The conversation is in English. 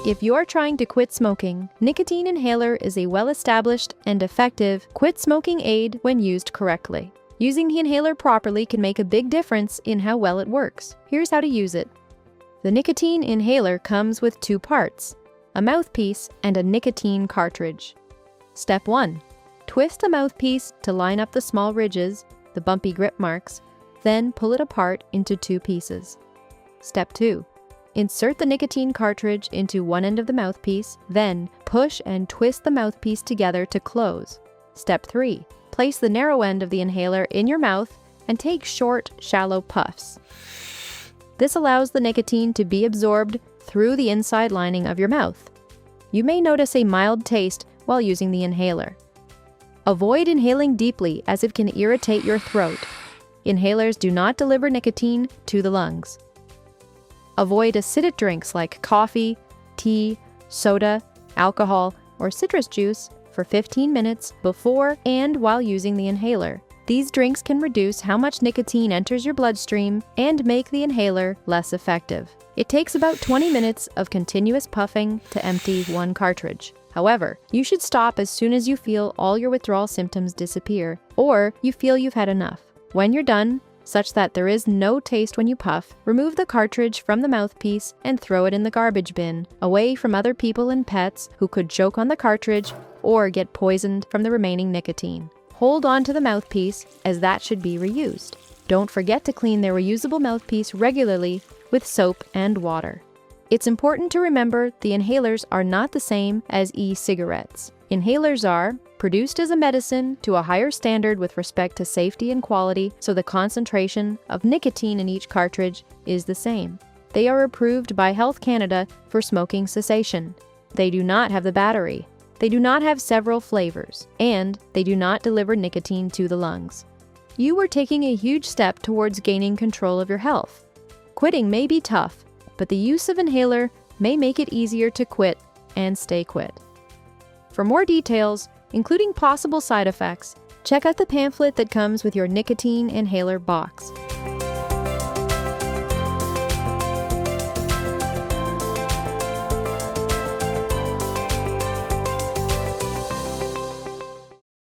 If you're trying to quit smoking, Nicotine Inhaler is a well-established and effective quit smoking aid when used correctly. Using the inhaler properly can make a big difference in how well it works. Here's how to use it. The Nicotine Inhaler comes with 2 parts, a mouthpiece and a nicotine cartridge. Step 1. Twist the mouthpiece to line up the small ridges, the bumpy grip marks, then pull it apart into 2 pieces. Step 2. Insert the nicotine cartridge into one end of the mouthpiece, then push and twist the mouthpiece together to close. Step 3. Place the narrow end of the inhaler in your mouth and take short, shallow puffs. This allows the nicotine to be absorbed through the inside lining of your mouth. You may notice a mild taste while using the inhaler. Avoid inhaling deeply as it can irritate your throat. Inhalers do not deliver nicotine to the lungs. Avoid acidic drinks like coffee, tea, soda, alcohol, or citrus juice for 15 minutes before and while using the inhaler. These drinks can reduce how much nicotine enters your bloodstream and make the inhaler less effective. It takes about 20 minutes of continuous puffing to empty one cartridge. However, you should stop as soon as you feel all your withdrawal symptoms disappear or you feel you've had enough. When you're done, such that there is no taste when you puff, remove the cartridge from the mouthpiece and throw it in the garbage bin, away from other people and pets who could choke on the cartridge or get poisoned from the remaining nicotine. Hold on to the mouthpiece, as that should be reused. Don't forget to clean the reusable mouthpiece regularly with soap and water. It's important to remember the inhalers are not the same as e-cigarettes. Inhalers are produced as a medicine to a higher standard with respect to safety and quality, so the concentration of nicotine in each cartridge is the same. They are approved by Health Canada for smoking cessation. They do not have the battery. They do not have several flavors, and they do not deliver nicotine to the lungs. You are taking a huge step towards gaining control of your health. Quitting may be tough, but the use of inhaler may make it easier to quit and stay quit. For more details, including possible side effects, check out the pamphlet that comes with your nicotine inhaler box.